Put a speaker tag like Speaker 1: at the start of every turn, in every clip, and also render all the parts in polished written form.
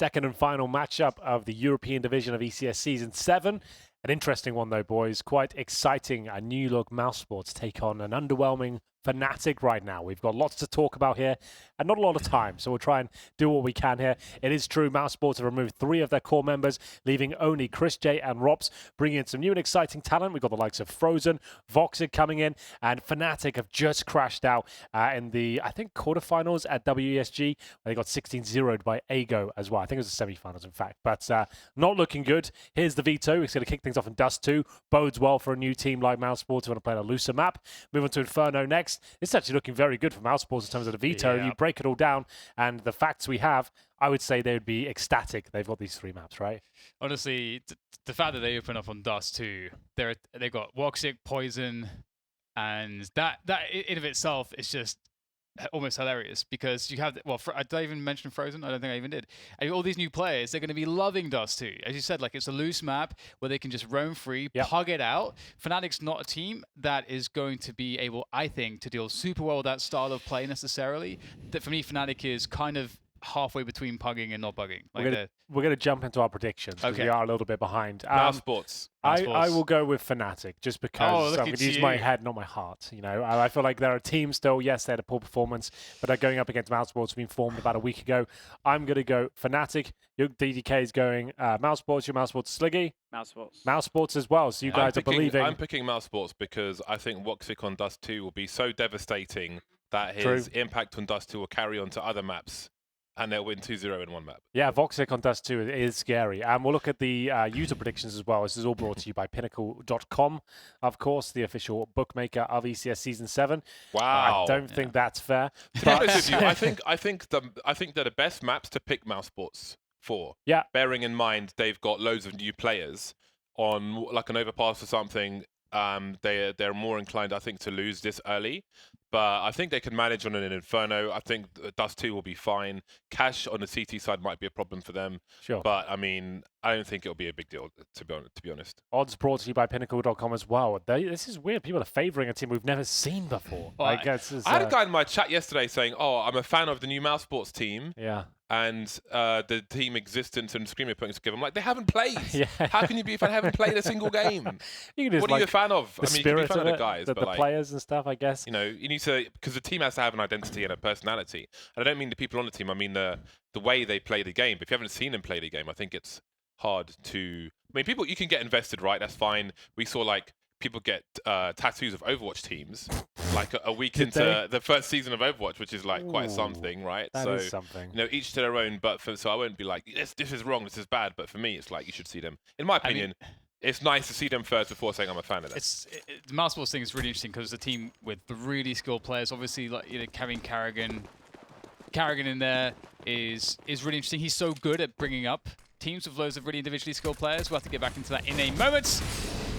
Speaker 1: Second and final matchup of the European division of ECS Season 7. An interesting one though, boys. Quite exciting. A new look Mousesports take on an underwhelming Fnatic right now. We've got lots to talk about here and not a lot of time, so we'll try and do what we can here. It is true, Mousesports have removed 3 of their core members, leaving only Chris J and Rops, bringing in some new and exciting talent. We've got the likes of Frozen, Voxic coming in, and Fnatic have just crashed out in the, I think, quarterfinals at WESG, where they got 16-0'd by Ago as well. I think it was the semi-finals, in fact, but not looking good. Here's the veto. It's going to kick things off in Dust 2. Bodes well for a new team like Mousesports who want to play on a looser map. Move on to Inferno next. It's actually looking very good for Mousesports in terms of the veto.
Speaker 2: Yeah.
Speaker 1: You break it all down, and the facts we have, I would say they would be ecstatic. They've got these 3 maps, right?
Speaker 2: Honestly, the fact that they open up on Dust 2, they've got Voxic, Poison, and that in of itself is just almost hilarious, because you have, well, did I even mention Frozen? I don't think I even did. And all these new players, they're going to be loving Dust 2. As you said, like, it's a loose map where they can just roam free, pug it out. Fnatic's not a team that is going to be able, I think, to deal super well with that style of play necessarily. That for me, Fnatic is kind of halfway between pugging and not pugging. Like
Speaker 1: we're gonna jump into our predictions because we are a little bit behind.
Speaker 3: Mousesports.
Speaker 1: I will go with Fnatic just because I'm going to use my head, not my heart. You know, I feel like they're a team still. Yes, they had a poor performance, but they're going up against Mousesports, being formed about a week ago. I'm going to go Fnatic. Your DDK is going Mousesports. Your Mousesports, Sliggy. Mousesports as well. So you guys are believing.
Speaker 3: I'm picking Mousesports because I think Voxic on Dust 2 will be so devastating that his impact on Dust 2 will carry on to other maps. And they'll win 2-0 in one map. Yeah,
Speaker 1: Voxic on Dust 2 is scary. And we'll look at the user predictions as well. This is all brought to you by Pinnacle.com, of course, the official bookmaker of ECS Season 7.
Speaker 3: Wow.
Speaker 1: I don't think that's fair.
Speaker 3: To be honest with you, I think they're the best maps to pick Mousesports for.
Speaker 1: Yeah.
Speaker 3: Bearing in mind they've got loads of new players on like an overpass or something. They're more inclined, I think, to lose this early. But I think they can manage on an Inferno. I think Dust 2 will be fine. Cash on the CT side might be a problem for them.
Speaker 1: Sure.
Speaker 3: But, I mean, I don't think it'll be a big deal, to be honest.
Speaker 1: Odds brought to you by Pinnacle.com as well. This is weird. People are favouring a team we've never seen before.
Speaker 3: Well, I had a guy in my chat yesterday saying, I'm a fan of the new Mousesports team.
Speaker 1: Yeah.
Speaker 3: And the team existence and Screamer putting together. I'm like, they haven't played.
Speaker 1: Yeah.
Speaker 3: How can you be a fan? They haven't played a single game. What are you a fan of?
Speaker 1: The spirit
Speaker 3: you can be a fan
Speaker 1: of
Speaker 3: the guys,
Speaker 1: the
Speaker 3: but
Speaker 1: players and stuff, I guess.
Speaker 3: You know, you need to, because the team has to have an identity and a personality. And I don't mean the people on the team. I mean the way they play the game. But if you haven't seen them play the game, I think it's hard to. I mean, people, you can get invested, right? That's fine. We saw like people get tattoos of Overwatch teams like a week into the first season of Overwatch, which is like quite something, right?
Speaker 1: That is something.
Speaker 3: You know, each to their own. But so I won't be like, this is wrong, this is bad. But for me, it's like you should see them. In my opinion, it's nice to see them first before saying I'm a fan of them.
Speaker 2: The Mousesports thing is really interesting because it's a team with really skilled players. Obviously, like having Carrigan in there is really interesting. He's so good at bringing up teams with loads of really individually skilled players. We'll have to get back into that in a moment,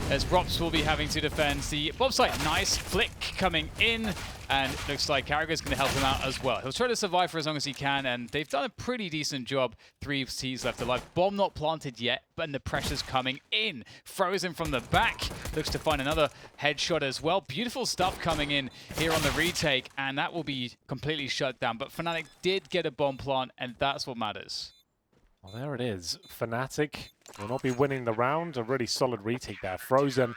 Speaker 2: as Rops will be having to defend the bomb site. Nice flick coming in, and it looks like Carragher's going to help him out as well. He'll try to survive for as long as he can, and they've done a pretty decent job. 3 C's left alive. Bomb not planted yet, but the pressure's coming in. Frozen from the back. Looks to find another headshot as well. Beautiful stuff coming in here on the retake, and that will be completely shut down. But Fnatic did get a bomb plant, and that's what matters.
Speaker 1: Well, there it is. Fnatic will not be winning the round. A really solid retake there. Frozen,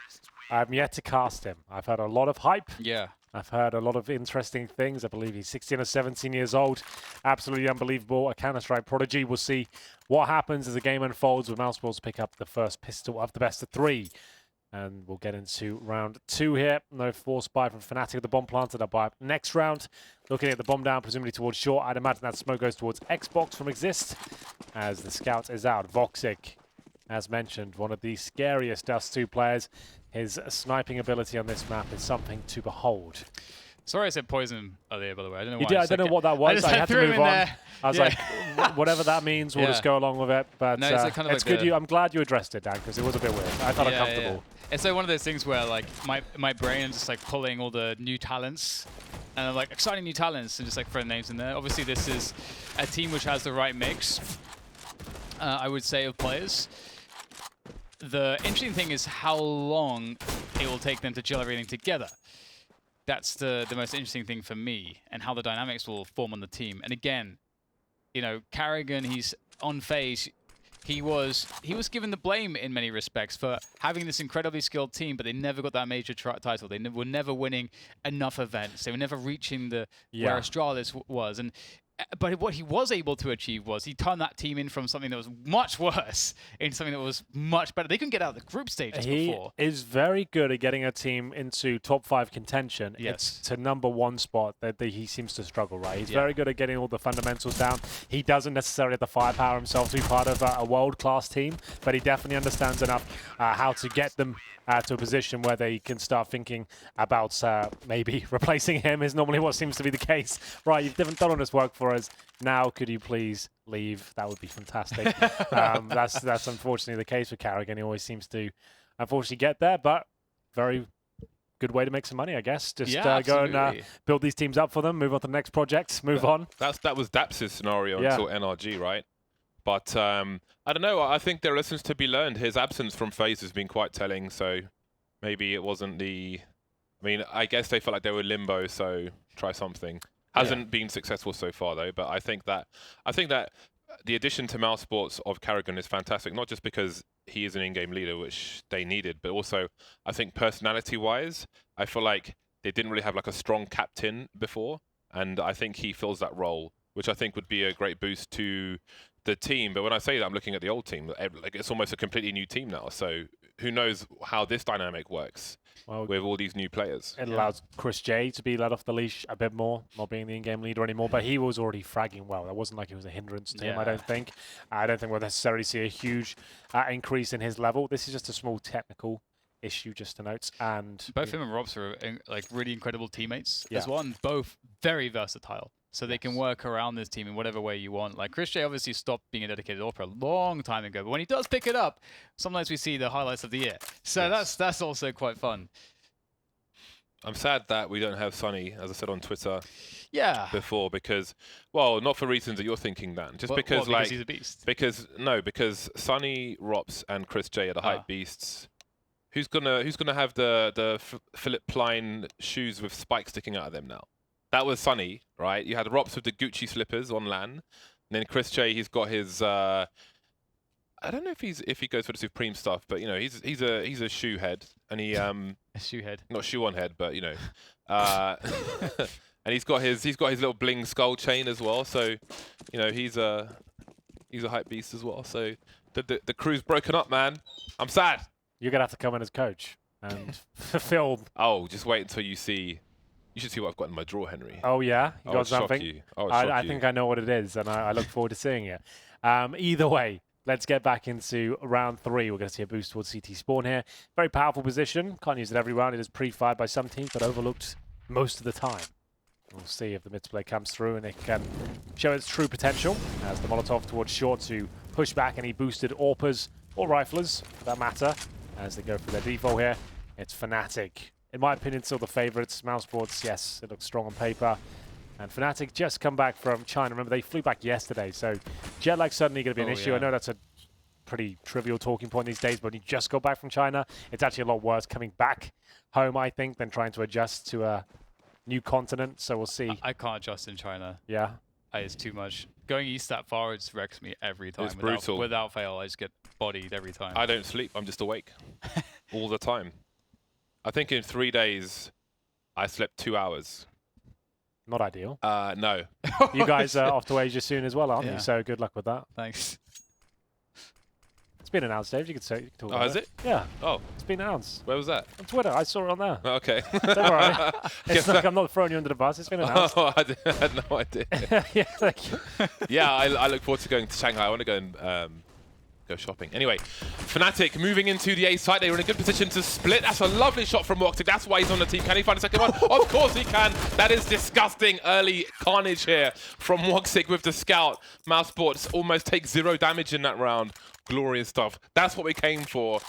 Speaker 1: I'm yet to cast him. I've heard a lot of hype.
Speaker 2: Yeah.
Speaker 1: I've heard a lot of interesting things. I believe he's 16 or 17 years old. Absolutely unbelievable. A Counter-Strike prodigy. We'll see what happens as the game unfolds with Mousesports pick up the first pistol of the best of 3. And we'll get into round 2 here. No force buy from Fnatic. The bomb planted up by next round. Looking at the bomb down, presumably towards short. I'd imagine that smoke goes towards Xbox from Exist as the scout is out. Voxic, as mentioned, one of the scariest Dust 2 players. His sniping ability on this map is something to behold.
Speaker 2: Sorry I said poison earlier, by the way. I don't know why.
Speaker 1: I don't know what that was. I had to move on. I was like, whatever that means, we'll just go along with it. But
Speaker 2: no, it's kind of
Speaker 1: it's good. I'm glad you addressed it, Dan, because it was a bit weird. I felt uncomfortable.
Speaker 2: Yeah. It's like one of those things where like my brain is just like pulling all the new talents, and I'm like exciting new talents, and just like throwing names in there. Obviously, this is a team which has the right mix, I would say, of players. The interesting thing is how long it will take them to gel everything together. That's the most interesting thing for me, and how the dynamics will form on the team. And again, you know, Carrigan, he's on FaZe, he was given the blame in many respects for having this incredibly skilled team, but they never got that major title. They were never winning enough events. They were never reaching the where Astralis was. And but what he was able to achieve was he turned that team in from something that was much worse into something that was much better. They couldn't get out of the group stages before.
Speaker 1: He is very good at getting a team into top 5 contention.
Speaker 2: Yes.
Speaker 1: It's to #1 spot that he seems to struggle, right? He's very good at getting all the fundamentals down. He doesn't necessarily have the firepower himself to be part of a world-class team, but he definitely understands enough how to get them to a position where they can start thinking about maybe replacing him is normally what seems to be the case. Right, you've done all this work for us. Now, could you please leave? That would be fantastic. That's unfortunately the case with Carrigan. He always seems to, unfortunately, get there, but very good way to make some money, I guess. Just go and build these teams up for them, move on to the next project, move on.
Speaker 3: That was Daps' scenario until NRG, right? But I don't know. I think there are lessons to be learned. His absence from FaZe has been quite telling, so maybe it wasn't the... I mean, I guess they felt like they were limbo, so try something. Hasn't been successful so far, though, but I think that the addition to Mousesports of Carrigan is fantastic, not just because he is an in-game leader, which they needed, but also I think personality-wise, I feel like they didn't really have like a strong captain before, and I think he fills that role, which I think would be a great boost to the team. But when I say that, I'm looking at the old team. Like, it's almost a completely new team now, so who knows how this dynamic works with all these new players.
Speaker 1: It allows Chris J to be let off the leash a bit more, not being the in-game leader anymore, but he was already fragging well. That wasn't like it was a hindrance to him, I don't think. I don't think we'll necessarily see a huge increase in his level. This is just a small technical issue, just to note. And
Speaker 2: both him and Robs are like really incredible teammates as well, and both very versatile. So they can work around this team in whatever way you want. Like, Chris J obviously stopped being a dedicated AWP a long time ago, but when he does pick it up, sometimes we see the highlights of the year. So that's also quite fun.
Speaker 3: I'm sad that we don't have Sunny, as I said on Twitter before, because, well, not for reasons that you're thinking, Dan. Just because
Speaker 2: he's a beast.
Speaker 3: Because Sunny, Rops, and Chris J are the hype beasts. Who's gonna have the Philip Plein shoes with spikes sticking out of them now? That was Sunny, right? You had Rops with the Gucci slippers on LAN, and then Chris J, he's got his. I don't know if he goes for the Supreme stuff, but you know he's a shoe head, and he
Speaker 2: a shoe head,
Speaker 3: not shoe on head, but you know, and he's got his little bling skull chain as well. So, you know, he's a hype beast as well. So the crew's broken up, man. I'm sad.
Speaker 1: You're gonna have to come in as coach and film.
Speaker 3: Oh, just wait until you see. You should see what I've got in my drawer, Henry.
Speaker 1: Oh, yeah? You got something?
Speaker 3: You.
Speaker 1: I think I know what it is, and I look forward to seeing it. Either way, let's get back into round 3. We're going to see a boost towards CT spawn here. Very powerful position. Can't use it every round. It is pre-fired by some teams, but overlooked most of the time. We'll see if the mid-play comes through and it can show its true potential. As the Molotov towards short to push back any boosted AWPers or riflers, for that matter, as they go for their default here. It's Fnatic. In my opinion, still the favourites. Mousesports, yes, it looks strong on paper. And Fnatic just come back from China. Remember, they flew back yesterday, so jet lag's certainly going to be an issue. I know that's a pretty trivial talking point these days, but when you just got back from China, it's actually a lot worse coming back home, I think, than trying to adjust to a new continent. So we'll see.
Speaker 2: I can't adjust in China.
Speaker 1: Yeah?
Speaker 2: It's too much. Going east that far, it just wrecks me every time.
Speaker 3: It's brutal.
Speaker 2: Without fail, I just get bodied every time.
Speaker 3: I don't sleep. I'm just awake all the time. I think in 3 days, I slept 2 hours.
Speaker 1: Not ideal.
Speaker 3: No.
Speaker 1: You guys are off to Asia soon as well, aren't you? So good luck with that.
Speaker 2: Thanks.
Speaker 1: It's been announced, Dave. You can talk about it.
Speaker 3: Oh, has it?
Speaker 1: Yeah.
Speaker 3: Oh.
Speaker 1: It's been announced.
Speaker 3: Where was that?
Speaker 1: On Twitter. I saw it on there.
Speaker 3: Okay.
Speaker 1: Don't worry. It's like I'm not throwing you under the bus. It's been announced.
Speaker 3: Oh, I had no idea.
Speaker 1: Yeah, thank you.
Speaker 3: Yeah, I look forward to going to Shanghai. I want to go and go shopping. Anyway, Fnatic moving into the A site. They were in a good position to split. That's a lovely shot from Woxic. That's why he's on the team. Can he find a second one? Of course he can. That is disgusting early carnage here from Woxic with the scout. Mousesports almost take 0 damage in that round. Glorious stuff. That's what we came for.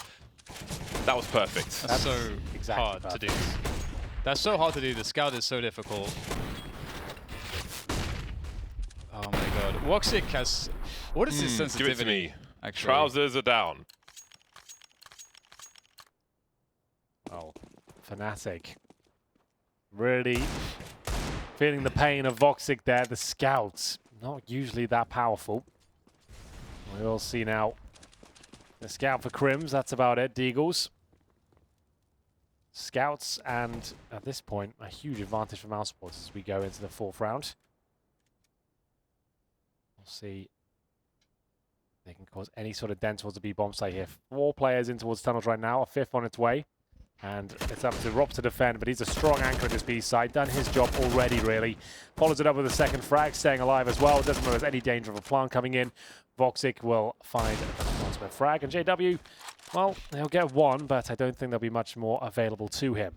Speaker 3: That was perfect.
Speaker 2: That's so hard to do. That's so hard to do. The scout is so difficult. Oh my god. Woxic has... What is his sensitivity?
Speaker 3: Give it to me.
Speaker 2: Actually.
Speaker 3: Trousers are down.
Speaker 1: Oh, Fnatic. Really feeling the pain of Voxic there. The scouts, not usually that powerful. We will see now. The scout for Crims, that's about it. Deagles. Scouts, and at this point, a huge advantage for Mousesports as we go into the 4th round. We'll see if they can cause any sort of dent towards the B bomb site here. 4 players in towards tunnels right now, a 5th on its way. And it's up to Rob to defend, but he's a strong anchor at this B side. Done his job already, really. Follows it up with a 2nd frag, staying alive as well. Doesn't know there's any danger of a plant coming in. Voxic will find a ultimate frag. And JW, well, he'll get 1, but I don't think there'll be much more available to him.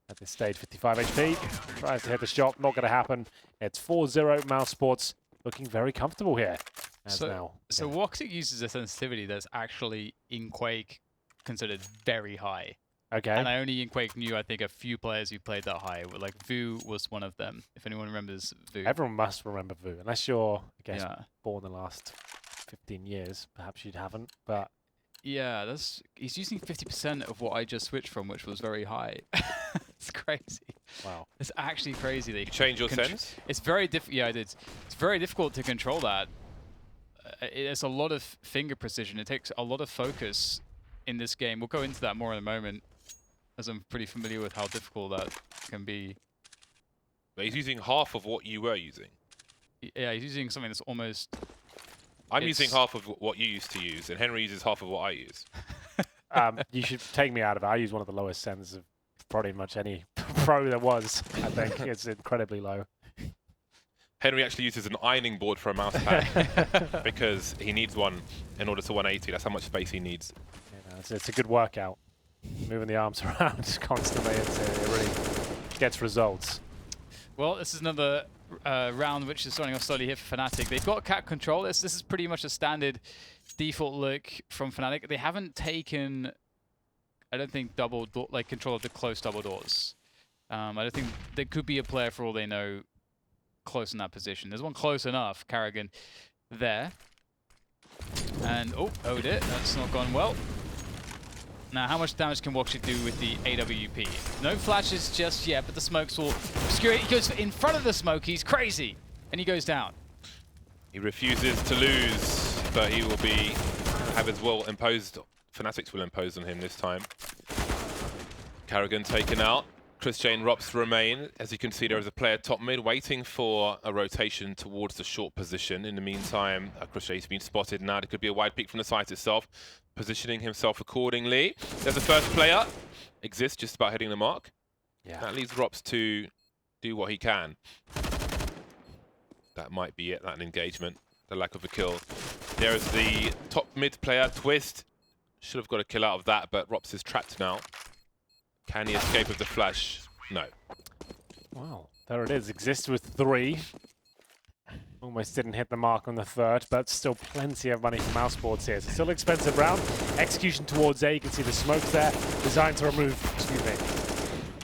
Speaker 1: At this stage, 55 HP. Tries to hit the shot, not going to happen. It's 4-0. Mousesports looking very comfortable here.
Speaker 2: So Voxic uses a sensitivity that's actually in Quake considered very high.
Speaker 1: Okay.
Speaker 2: And I only in Quake knew, I think, a few players who played that high. Like, Vu was one of them, if anyone remembers Vu.
Speaker 1: Everyone must remember Vu, unless you're, I guess, born in the last 15 years. Perhaps you haven't, but...
Speaker 2: Yeah, he's using 50% of what I just switched from, which was very high. It's crazy.
Speaker 1: Wow.
Speaker 2: It's actually crazy. They
Speaker 3: You change your sense?
Speaker 2: It's very difficult. Yeah, I did. It's very difficult to control that. It's a lot of finger precision. It takes a lot of focus in this game. We'll go into that more in a moment, as I'm pretty familiar with how difficult that can be.
Speaker 3: But he's using half of what you were using.
Speaker 2: Yeah, he's using something that's almost...
Speaker 3: I'm using half of what you used to use, and Henry uses half of what I use.
Speaker 1: You should take me out of it. I use one of the lowest sends of pretty much any pro there was. I think it's incredibly low.
Speaker 3: Henry actually uses an ironing board for a mouse pad because he needs one in order to 180. That's how much space he needs.
Speaker 1: You know, it's a good workout. Moving the arms around constantly, it really gets results.
Speaker 2: Well, this is another round which is starting off slowly here for Fnatic. They've got cat control. This is pretty much a standard default look from Fnatic. They haven't taken, I don't think, double door, like control of the close double doors. I don't think there could be a player, for all they know, close in that position. There's one close enough, Karrigan, there. And, oh dear, that's not gone well. Now, how much damage can Voxic do with the AWP? No flashes just yet, but the smokes will obscure it. He goes in front of the smoke. He's crazy. And he goes down.
Speaker 3: He refuses to lose, but he will have his will imposed. Fnatic's will imposed on him this time. Karrigan taken out. Chris J and Rops remain. As you can see, there is a player top mid waiting for a rotation towards the short position. In the meantime, Chris J's been spotted now. There could be a wide peek from the site itself, positioning himself accordingly. There's the first player. Exists, just about hitting the mark.
Speaker 1: Yeah.
Speaker 3: That leaves Rops to do what he can. That might be it, that engagement. The lack of a kill. There is the top mid player, Twist. Should have got a kill out of that, but Rops is trapped now. Can he escape with the flash? No.
Speaker 1: Wow, there it is. Exists with 3. Almost didn't hit the mark on the 3rd, but still plenty of money for Mousesports here. It's still an expensive round. Execution towards A. You can see the smokes there. Designed to remove,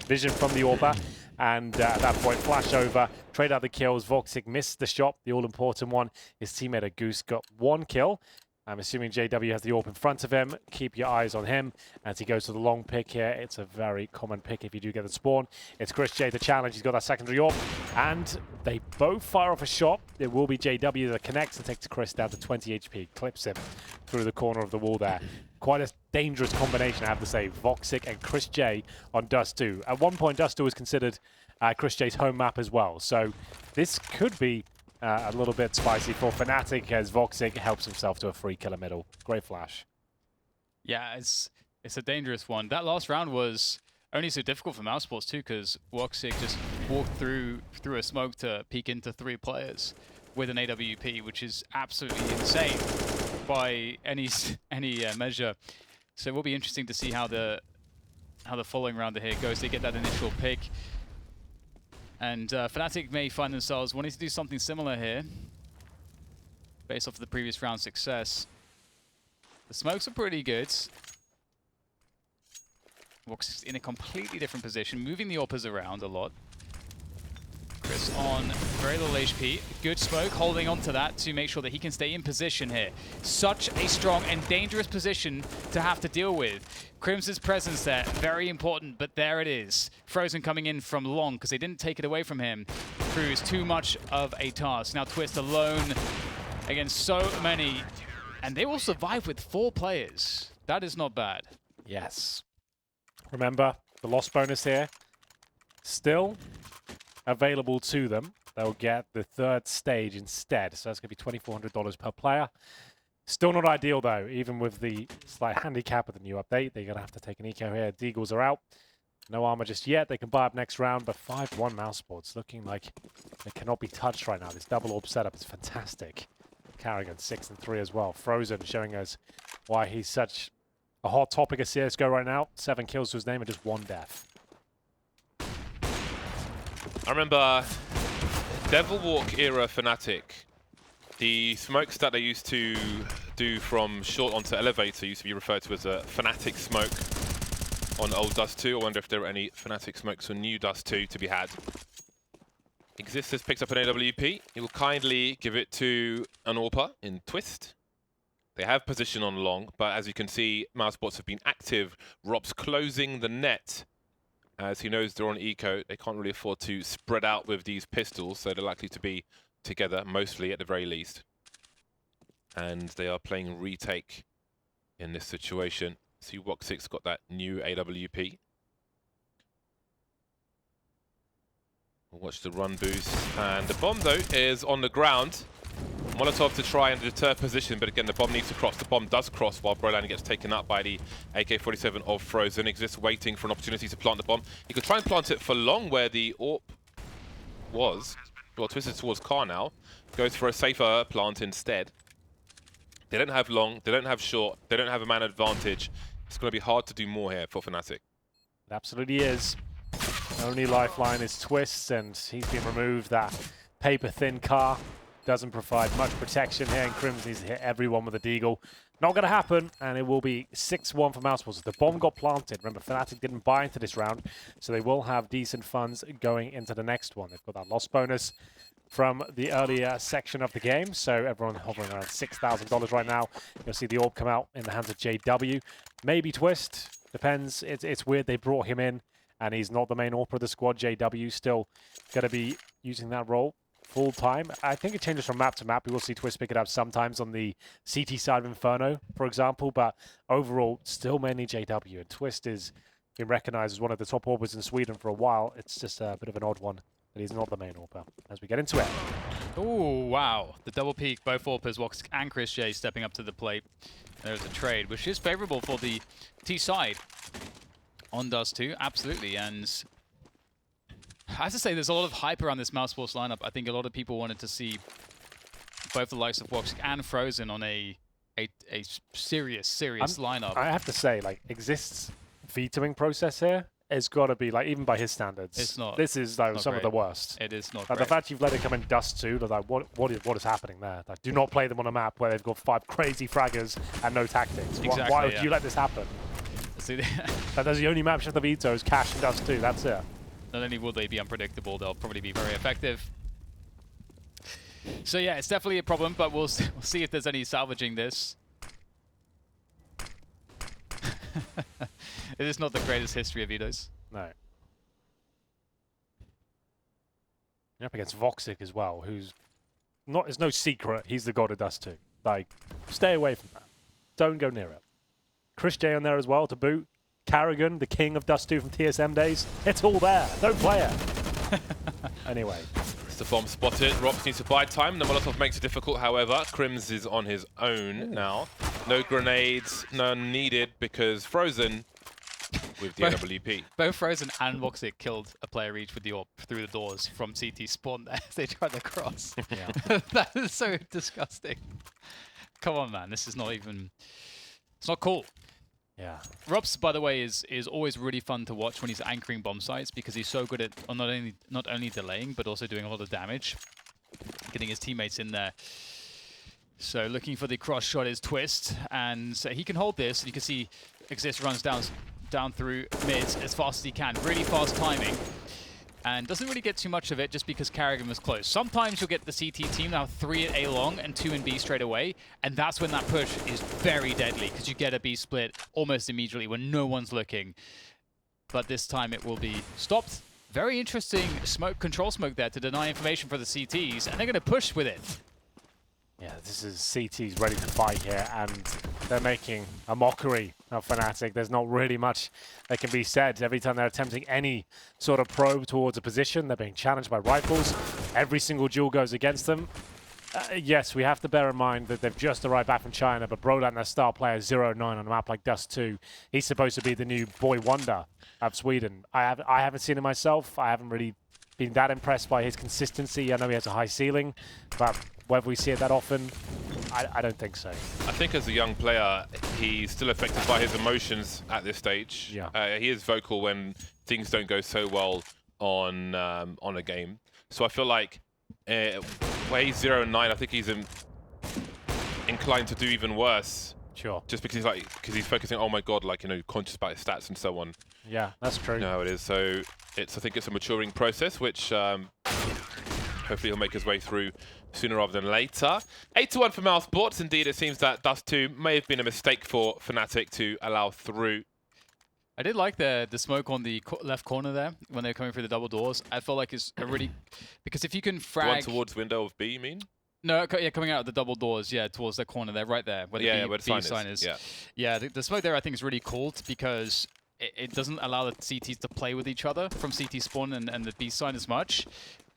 Speaker 1: vision from the Orba. And at that point, flash over, trade out the kills. Voxic missed the shot, the all-important one. His teammate, a Goose, got 1 kill. I'm assuming JW has the AWP in front of him. Keep your eyes on him as he goes to the long pick here. It's a very common pick if you do get the spawn. It's Chris J to challenge. He's got that secondary AWP. And they both fire off a shot. It will be JW that connects and takes Chris down to 20 HP. Clips him through the corner of the wall there. Quite a dangerous combination, I have to say. Voxic and Chris J on Dust 2. At one point, Dust 2 was considered Chris J's home map as well. So this could be a little bit spicy for Fnatic as Voxic helps himself to a free killer middle. Great flash.
Speaker 2: Yeah, it's a dangerous one. That last round was only so difficult for Mousesports too, because Voxic just walked through a smoke to peek into 3 players with an AWP, which is absolutely insane by any measure. So it will be interesting to see how the following round here goes. They get that initial pick. And Fnatic may find themselves wanting to do something similar here, based off of the previous round success. The smokes are pretty good. Vox in a completely different position, moving the AWPers around a lot. Chris on very little HP. Good smoke, holding on to that to make sure that he can stay in position here. Such a strong and dangerous position to have to deal with. Crimson's presence there, very important, but there it is. Frozen coming in from long, because they didn't take it away from him. Proves too much of a task. Now Twist alone against so many And they will survive with 4 players. That is not bad.
Speaker 1: Yes. Remember, the loss bonus here, still available to them. They'll get the 3rd stage instead. So that's going to be $2,400 per player. Still not ideal, though. Even with the slight handicap of the new update, they're going to have to take an eco here. Deagles are out. No armor just yet. They can buy up next round, but 5-1 Mousesports looking like they cannot be touched right now. This double orb setup is fantastic. Carrigan 6-3 as well. Frozen showing us why he's such a hot topic of CSGO right now. 7 kills to his name and just 1 death.
Speaker 3: I remember Devil Walk era Fnatic. The smokes that they used to do from short onto elevator used to be referred to as a Fnatic smoke on old Dust 2. I wonder if there are any Fnatic smokes on new Dust 2 to be had. ECS has picked up an AWP. He will kindly give it to an AWPer in Twist. They have position on long, but as you can see, Mousesports have been active. Rob's closing the net. As he knows they're on eco, they can't really afford to spread out with these pistols, so they're likely to be together, mostly at the very least. And they are playing retake in this situation. See, Woxic got that new AWP. We'll watch the run boost. And the bomb, though, is on the ground. Molotov to try and deter position, but again, the bomb needs to cross. The bomb does cross while Broline gets taken up by the AK-47 of Frozen. ECS waiting for an opportunity to plant the bomb. He could try and plant it for long where the AWP was. Well, twisted towards car now. Goes for a safer plant instead. They don't have long, they don't have short, they don't have a man advantage. It's going to be hard to do more here for Fnatic.
Speaker 1: It absolutely is. Only lifeline is Twists, and he's been removed. That paper-thin car doesn't provide much protection here, and Crims needs to hit everyone with a deagle. Not going to happen, and it will be 6-1 for Mousesports. The bomb got planted. Remember, Fnatic didn't buy into this round, so they will have decent funds going into the next one. They've got that loss bonus from the earlier section of the game, so everyone hovering around $6,000 right now. You'll see the orb come out in the hands of JW. Maybe Twist, depends. It's weird they brought him in, and he's not the main AWPer of the squad. JW still going to be using that role full time. I think it changes from map to map. We will see Twist pick it up sometimes on the CT side of Inferno, for example, but overall, still mainly JW. And Twist is been recognized as one of the top AWPers in Sweden for a while. It's just a bit of an odd one. But he's not the main AWPer as we get into it.
Speaker 2: Oh, wow. The double peak, both AWPers, Woxic and Chris J stepping up to the plate. There's a trade, which is favorable for the T side on Dust 2, absolutely. And I have to say, there's a lot of hype around this Mousesports lineup. I think a lot of people wanted to see both the likes of Woxic and Frozen on a serious lineup.
Speaker 1: I have to say, like, ECS vetoing process here has got to be, like, even by his standards,
Speaker 2: it's not.
Speaker 1: This is like some
Speaker 2: great.
Speaker 1: of the worst.
Speaker 2: It is not.
Speaker 1: Like, the fact you've let it come in Dust 2, like, what is happening there? Like, do not play them on a map where they've got 5 crazy fraggers and no tactics.
Speaker 2: Exactly,
Speaker 1: why would you let this happen?
Speaker 2: See,
Speaker 1: Like, that's the only map of the veto is Cash and Dust 2. That's it.
Speaker 2: not only will they be unpredictable, they'll probably be very effective. So yeah, it's definitely a problem, but we'll see if there's any salvaging this. It is not the greatest history of vetoes.
Speaker 1: No. You're up against Woxic as well, who's not. It's no secret he's the god of Dust 2. Like, stay away from that. Don't go near it. Chris J on there as well to boot. Carrigan, the king of Dust 2 from TSM days. It's all there. Don't play it. Anyway.
Speaker 3: It's the bomb spotted. Rops needs to buy time. The Molotov makes it difficult, however. Crims is on his own now. No grenades, none needed because Frozen with the AWP.
Speaker 2: Both Frozen and Woxic killed a player each with the AWP through the doors from CT spawn there as they tried to cross.
Speaker 1: Yeah.
Speaker 2: That is so disgusting. Come on, man. This is not even... It's not cool.
Speaker 1: Yeah.
Speaker 2: Rups, by the way, is always really fun to watch when he's anchoring bomb sites because he's so good at not only delaying but also doing a lot of damage, getting his teammates in there. So looking for the cross shot is Twist, and so he can hold this. You can see ECS runs down through mids as fast as he can, really fast timing, and doesn't really get too much of it just because Carrigan was close. Sometimes you'll get the CT team now 3 at A long and 2 in B straight away, and that's when that push is very deadly because you get a B split almost immediately when no one's looking. But this time it will be stopped. Very interesting control smoke there to deny information for the CTs, and they're going to push with it.
Speaker 1: Yeah, this is CT's ready to fight here, and they're making a mockery of Fnatic. There's not really much that can be said. Every time they're attempting any sort of probe towards a position, they're being challenged by rifles. Every single duel goes against them. Yes, we have to bear in mind that they've just arrived back from China, but Brodan, their star player, 0-9 on a map like Dust 2, he's supposed to be the new boy wonder of Sweden. I haven't seen him myself. I haven't really been that impressed by his consistency. I know he has a high ceiling, but whether we see it that often, I don't think so.
Speaker 3: I think as a young player, he's still affected by his emotions at this stage.
Speaker 1: Yeah.
Speaker 3: He is vocal when things don't go so well on a game. So I feel like where he's 0-9, I think he's inclined to do even worse.
Speaker 1: Sure.
Speaker 3: Just because he's focusing, oh my god, like, you know, conscious about his stats and so on.
Speaker 1: Yeah, that's true.
Speaker 3: You know how it is. So I think it's a maturing process, which hopefully he'll make his way through sooner rather than later. 8-1 for Mousesports. Indeed, it seems that Dust 2 may have been a mistake for Fnatic to allow through.
Speaker 2: I did like the smoke on the left corner there when they were coming through the double doors. I felt like it's a really... Because if you can frag...
Speaker 3: The one towards window of B, you mean?
Speaker 2: No, yeah, coming out of the double doors, yeah, towards the corner there, right there, where the
Speaker 3: where the
Speaker 2: B sign is. Yeah, the smoke there I think is really cool because it doesn't allow the CTs to play with each other from CT spawn and the B sign as much.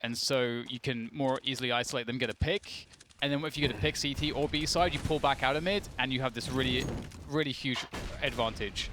Speaker 2: And so you can more easily isolate them, get a pick. And then if you get a pick CT or B side, you pull back out of mid, and you have this really, really huge advantage.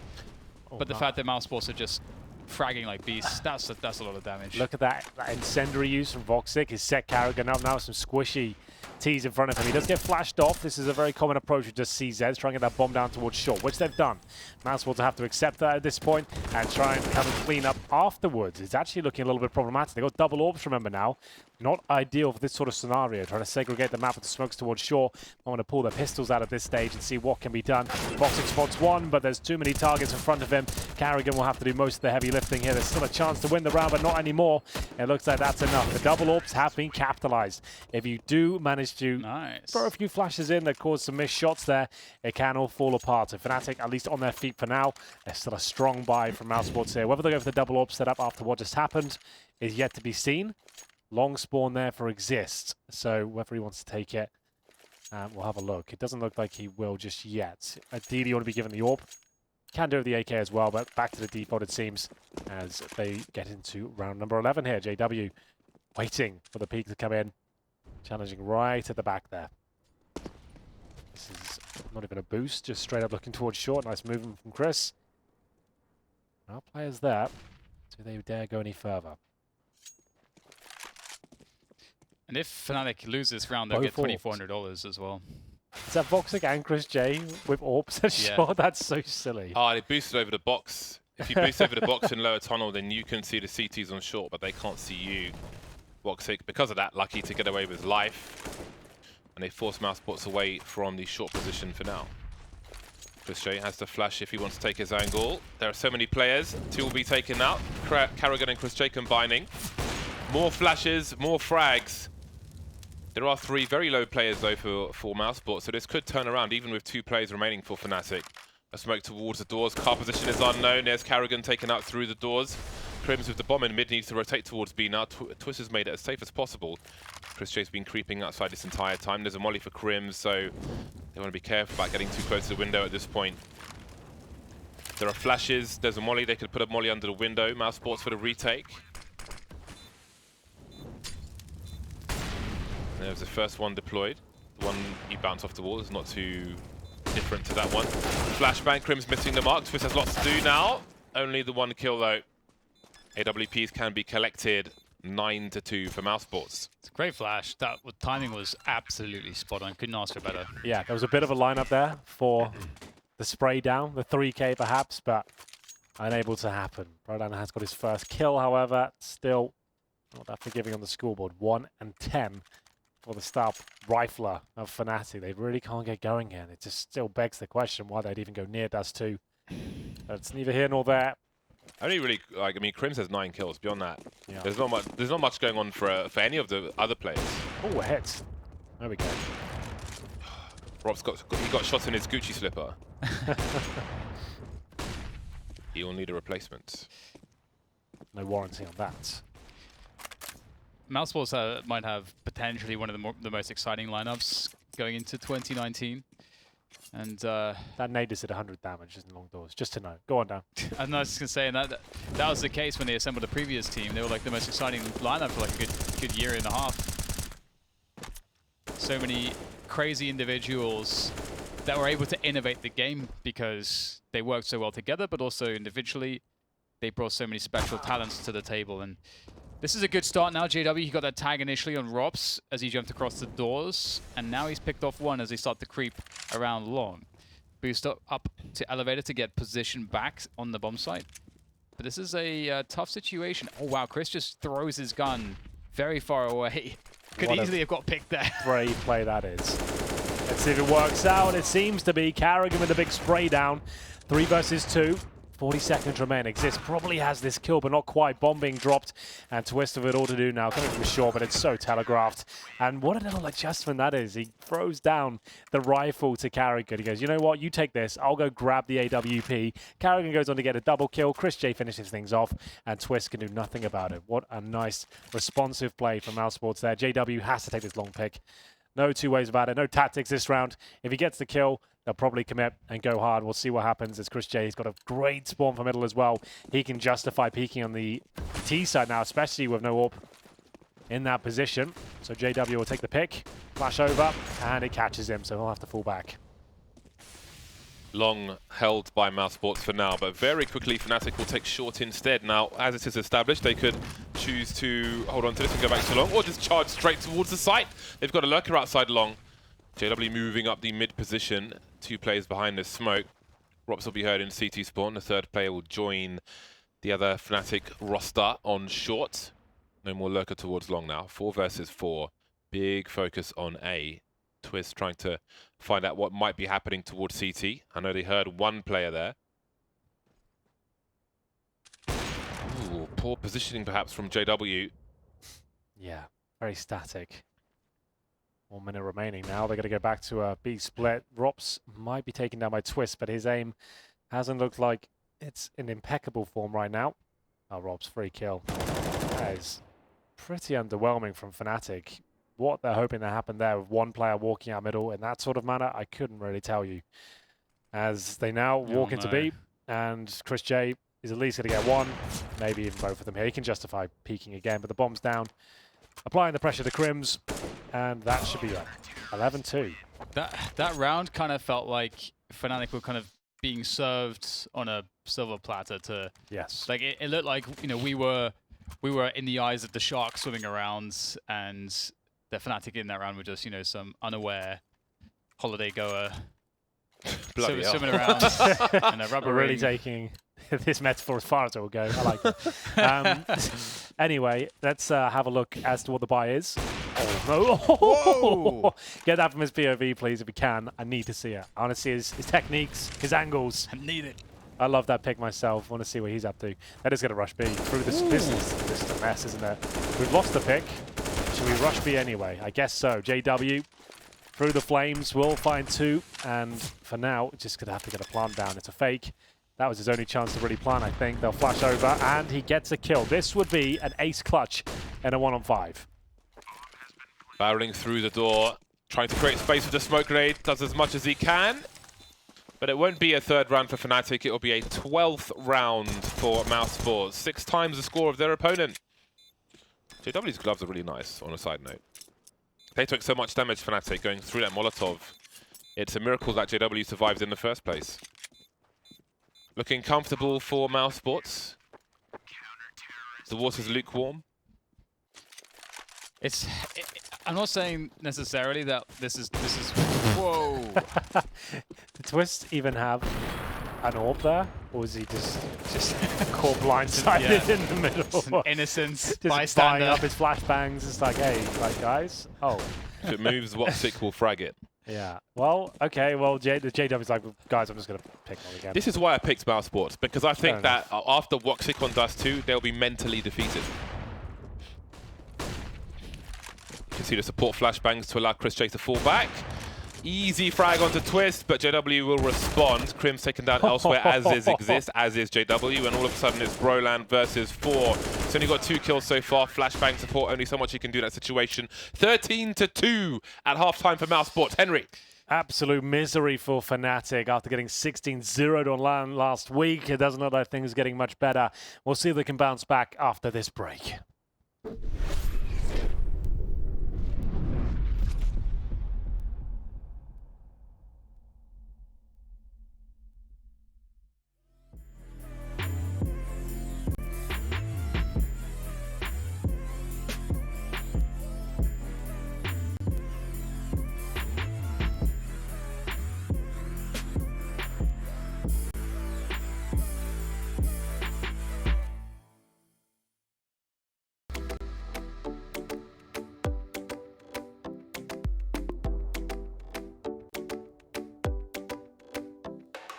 Speaker 2: But the fact that Mousesports are just fragging like beasts, that's a lot of damage.
Speaker 1: Look at that incendiary use from Voxic. His set Carrigan up now with some squishy T's in front of him. He does get flashed off. This is a very common approach with just CZs, trying to get that bomb down towards short, which they've done. Mousesports will have to accept that at this point and try and come and clean up afterwards. It's actually looking a little bit problematic. They've got double orbs, remember now. Not ideal for this sort of scenario. Trying to segregate the map with the smokes towards shore. I want to pull their pistols out at this stage and see what can be done. Voxic spots one, but there's too many targets in front of him. Carrigan will have to do most of the heavy lifting here. There's still a chance to win the round, but not anymore. It looks like that's enough. The double orbs have been capitalized. If you do manage to throw a few flashes in that cause some missed shots there, it can all fall apart. So Fnatic, at least on their feet for now, there's still a strong buy from Mousesports here. Whether they go for the double orb setup after what just happened is yet to be seen. Long spawn there for Exist, so whether he wants to take it, we'll have a look. It doesn't look like he will just yet. Ideally, you want to be given the orb. Can do it with the AK as well, but back to the default it seems as they get into round number 11 here. JW waiting for the peak to come in, challenging right at the back there. This is not even a boost, just straight up looking towards short. Nice movement from Chris. Our players there. Do they dare go any further?
Speaker 2: And if Fnatic loses this round, they'll get $2,400 as well.
Speaker 1: Is that Voxic and Chris J with orbs? Sure, that's so silly.
Speaker 3: Oh, they boosted over the box. If you boost over the box in lower tunnel, then you can see the CTs on short, but they can't see you. Voxic, because of that, lucky to get away with life. And they force Mousesports away from the short position for now. Chris J has to flash if he wants to take his angle. There are so many players. Two will be taken out. Carrigan and Chris J combining. More flashes, more frags. There are three very low players though for Mousesports, so this could turn around even with two players remaining for Fnatic. A smoke towards the doors. Car position is unknown. There's Carrigan taken out through the doors. Crims with the bomb in mid needs to rotate towards B now. Twist has made it as safe as possible. Chris J's been creeping outside this entire time. There's a molly for Crims, so they want to be careful about getting too close to the window at this point. There are flashes. There's a molly. They could put a molly under the window. Mousesports for the retake. There's the first one deployed. The one he bounced off the wall is not too different to that one. Flashbang, Crims missing the mark. Twist has lots to do now. Only the one kill though. AWPs can be collected. 9-2 for Mousesports.
Speaker 2: It's a great flash. That timing was absolutely spot on. Couldn't ask for better.
Speaker 1: Yeah, there was a bit of a lineup there for the spray down, the 3K perhaps, but unable to happen. Brodan has got his first kill, however, still not that forgiving on the scoreboard. 1-10 for the star rifler of Fnatic. They really can't get going here. It just still begs the question why they'd even go near Dust 2. But it's neither here nor there.
Speaker 3: Only really, like, I mean, Crims has 9 kills. Beyond that,
Speaker 1: Yeah.
Speaker 3: there's not much going on for any of the other players.
Speaker 1: Oh, a hit. There we go.
Speaker 3: Rob's got shots in his Gucci slipper. He will need a replacement.
Speaker 1: No warranty on that.
Speaker 2: Mousesports might have potentially one of the most exciting lineups going into 2019. And
Speaker 1: that nade is at 100 damage in long doors, just to know. Go on down.
Speaker 2: I was just going to say, and that was the case when they assembled the previous team. They were like the most exciting lineup for like a good year and a half. So many crazy individuals that were able to innovate the game because they worked so well together, but also individually, they brought so many special talents to the table. And this is a good start now. JW, he got that tag initially on Robs as he jumped across the doors, and now he's picked off one as they start to creep around long. Boost up to elevator to get position back on the bomb site. But this is a tough situation. Oh wow, Chris just throws his gun very far away. Could easily have got picked there.
Speaker 1: Brave play that is. Let's see if it works out. It seems to be Carrigan with a big spray down. 3 versus 2. 40 seconds remain. Exist probably has this kill, but not quite. Bomb being dropped, and Twist of it all to do now. Coming from short, but it's so telegraphed. And what a little adjustment that is. He throws down the rifle to Carrigan. He goes, you know what? You take this. I'll go grab the AWP. Carrigan goes on to get a double kill. Chris J finishes things off, and Twist can do nothing about it. What a nice, responsive play from Mousesports there. JW has to take this long pick. No two ways about it. No tactics this round. If he gets the kill, they'll probably commit and go hard. We'll see what happens as Chris J has got a great spawn for middle as well. He can justify peeking on the T side now, especially with no AWP in that position. So JW will take the pick, flash over, and it catches him, so he'll have to fall back.
Speaker 3: Long held by Mousesports for now, but very quickly Fnatic will take short instead. Now, as it is established, they could choose to hold on to this and go back to long, or just charge straight towards the site. They've got a lurker outside long. JW moving up the mid position. 2 players behind the smoke. Rops will be heard in CT spawn. The 3rd player will join the other Fnatic roster on short. No more lurker towards long now. 4 versus 4. Big focus on A. Twist trying to find out what might be happening towards CT. I know they heard 1 player there. Ooh, poor positioning perhaps from JW.
Speaker 1: Yeah, very static. 1 minute remaining now. They're going to go back to a B split. Rops might be taken down by Twist, but his aim hasn't looked like it's in impeccable form right now. Oh, Rob's free kill. That is pretty underwhelming from Fnatic. What they're hoping that happened there with 1 player walking out middle in that sort of manner, I couldn't really tell you. As they now walk into B, and Chris J is at least going to get 1, maybe even both of them here. He can justify peeking again, but the bomb's down. Applying the pressure to Crims, and that should be it. 11-2.
Speaker 2: That round kind of felt like Fnatic were kind of being served on a silver platter to...
Speaker 1: Yes.
Speaker 2: Like, it looked like, you know, we were in the eyes of the shark swimming around, and the Fnatic in that round were just, you know, some unaware holiday goer swimming around in a rubber
Speaker 1: We're really
Speaker 2: ring.
Speaker 1: taking this metaphor as far as it will go. I like it. Anyway, let's have a look as to what the buy is. Oh, no.
Speaker 2: Whoa!
Speaker 1: Get that from his POV, please, if you can. I need to see it. I want to see his techniques, his angles.
Speaker 2: I need it.
Speaker 1: I love that pick myself. I want to see what he's up to. That is going to rush B through this. This is a mess, isn't it? We've lost the pick. Should we rush B anyway? I guess so. JW through the flames. We'll find 2. And for now, just going to have to get a plant down. It's a fake. That was his only chance to really plan, I think. They'll flash over, and he gets a kill. This would be an ace clutch in a 1-on-5.
Speaker 3: Barreling through the door, trying to create space with the smoke grenade. Does as much as he can. But it won't be a 3rd round for Fnatic. It will be a 12th round for Mousesports. 6 times the score of their opponent. JW's gloves are really nice, on a side note. They took so much damage, Fnatic, going through that Molotov. It's a miracle that JW survived in the first place. Looking comfortable for Mousesports. The water's lukewarm.
Speaker 2: I'm not saying necessarily that this is whoa.
Speaker 1: Did Twist even have an AWP there? Or was he just caught blindsided in the middle?
Speaker 2: An innocent
Speaker 1: just
Speaker 2: bystander.
Speaker 1: buying up his flashbangs. It's like, hey, like, guys. Oh.
Speaker 3: If it moves, Woxic will frag it.
Speaker 1: Yeah. Well, okay. Well, the JW's like, guys, I'm just going to pick one again.
Speaker 3: This is why I picked Mousesports, because I think that after Woxic on Dust 2, they'll be mentally defeated. You can see the support flashbangs to allow Chris J to fall back. Easy frag onto Twist, but JW will respond. Crim's taken down elsewhere, as is Exist, as is JW, and all of a sudden it's Broland versus 4. He's only got 2 kills so far. Flashbang support, only so much he can do in that situation. 13-2 at halftime for Mousesports. Henry.
Speaker 1: Absolute misery for Fnatic after getting 16-0'd on LAN last week. It doesn't look like things are getting much better. We'll see if they can bounce back after this break.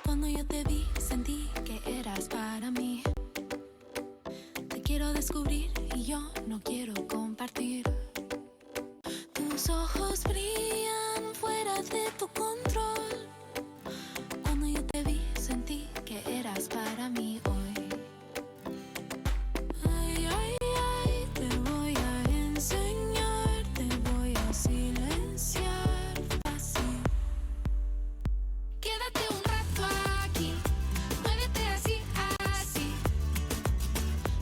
Speaker 4: Cuando yo te vi, sentí que eras para mí. Te quiero descubrir y yo no quiero compartir. Tus ojos brillan fuera de tu control. Cuando yo te vi, sentí que eras para mí hoy. Ay, ay, ay, te voy a enseñar, te voy a silenciar fácil. Quédate un rato aquí, muévete así, así.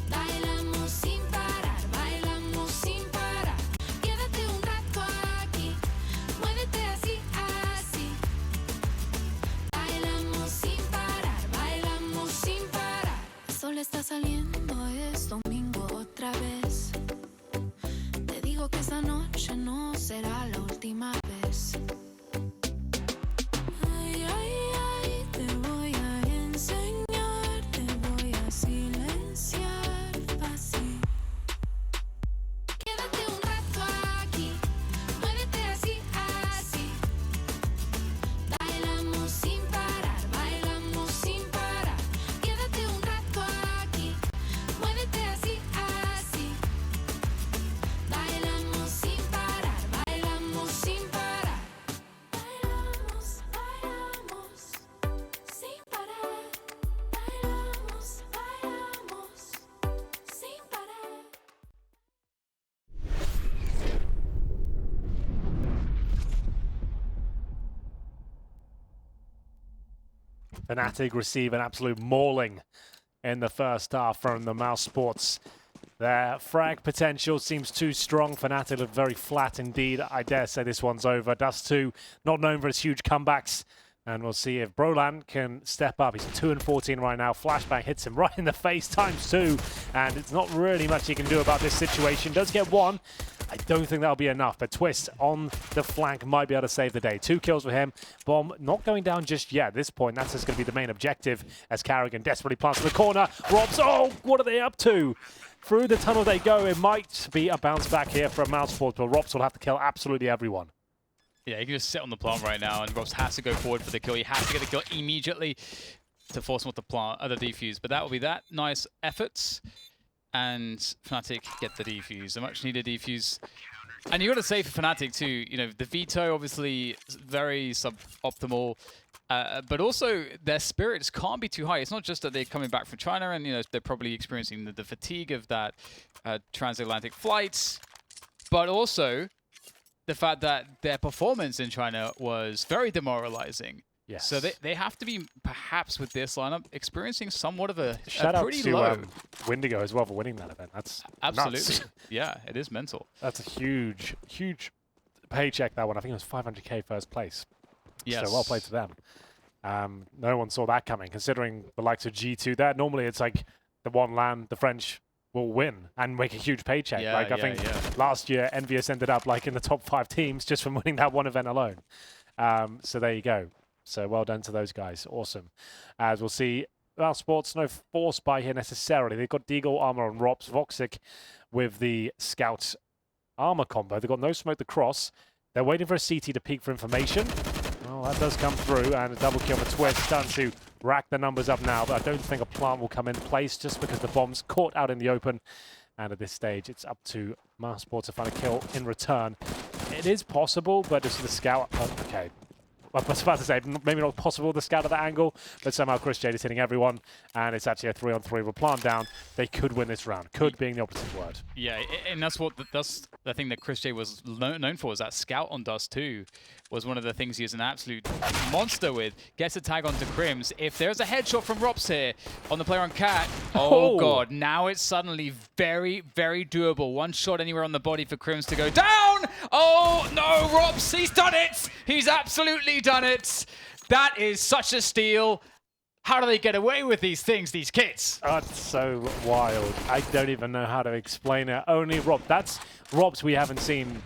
Speaker 4: Bailamos sin parar, bailamos sin parar. Quédate un rato aquí, muévete así, así. Bailamos sin parar, bailamos sin parar. El sol está saliendo, es domingo otra vez. Te digo que esta noche no será la última vez. Ay, ay, ay, te voy a enseñar, te voy a silenciar fácil. Quédate un rato aquí, muévete así, así. Bailamos sin parar, bailamos sin parar. Quédate un rato aquí, muévete así, así. Bailamos sin parar, bailamos sin parar. Bailamos, bailamos sin parar. Bailamos, bailamos sin parar.
Speaker 1: Fnatic receive an absolute mauling in the first half from the Mousesports. Their frag potential seems too strong. Fnatic look very flat indeed. I dare say this one's over. Dust2, not known for his huge comebacks. And we'll see if Brolan can step up. He's 2-14 right now. Flashbang hits him right in the face ×2. And it's not really much he can do about this situation. Does get one. I don't think that'll be enough. But Twist on the flank might be able to save the day. 2 kills for him. Bomb not going down just yet. At this point, that's just going to be the main objective as Carrigan desperately plants in the corner. Robs, oh, what are they up to? Through the tunnel they go. It might be a bounce back here from Mousesports, but Robs will have to kill absolutely everyone.
Speaker 2: Yeah, he can just sit on the plant right now, and Robs has to go forward for the kill. He has to get the kill immediately to force him off the plant, the defuse. But that will be that. Nice efforts. And Fnatic get the defuse, a much needed defuse. And you got to say for Fnatic too, you know, the veto obviously very suboptimal, but also their spirits can't be too high. It's not just that they're coming back from China and, you know, they're probably experiencing the fatigue of that transatlantic flights, but also the fact that their performance in China was very demoralizing.
Speaker 1: Yes.
Speaker 2: So they have to be, perhaps with this lineup, experiencing somewhat of a
Speaker 1: Shout out
Speaker 2: pretty
Speaker 1: to
Speaker 2: low.
Speaker 1: Windigo as well for winning that event. That's
Speaker 2: Absolutely.
Speaker 1: nuts.
Speaker 2: Yeah, it is mental.
Speaker 1: That's a huge, huge paycheck, that one. I think it was 500k first place.
Speaker 2: Yes.
Speaker 1: So well played to them. No one saw that coming, considering the likes of G2 there. Normally it's like the one LAN, the French will win and make a huge paycheck.
Speaker 2: Yeah,
Speaker 1: like I think last year, Envious ended up like in the top 5 teams just from winning that one event alone. So there you go. So well done to those guys. Awesome. As we'll see, Mousesports, no force buy here necessarily. They've got Deagle armor on Robs. Voxic with the Scout armor combo. They've got no smoke to cross. They're waiting for a CT to peek for information. Well, that does come through, and a double kill for Twist. Starting to rack the numbers up now, but I don't think a plant will come in place just because the bomb's caught out in the open. And at this stage, it's up to Mousesports to find a kill in return. It is possible, but it's the Scout. Oh, okay. I was about to say, maybe not possible to scout at that angle, but somehow Chris Jade is hitting everyone, and it's actually a 3-on-3 with Plant down. They could win this round. Could being the opposite word.
Speaker 2: Yeah, and that's the thing that Chris Jade was known for, is that scout on Dust 2 was one of the things he was an absolute monster with. Gets a tag onto Crims. If there's a headshot from Rops here on the player on Cat, oh god, now it's suddenly very, very doable. One shot anywhere on the body for Crims to go down! Oh no, Rops, he's done it! He's absolutely done it! That is such a steal. How do they get away with these things, these kids?
Speaker 1: Oh, it's so wild. I don't even know how to explain it. Only Rob. That's Robs we haven't seen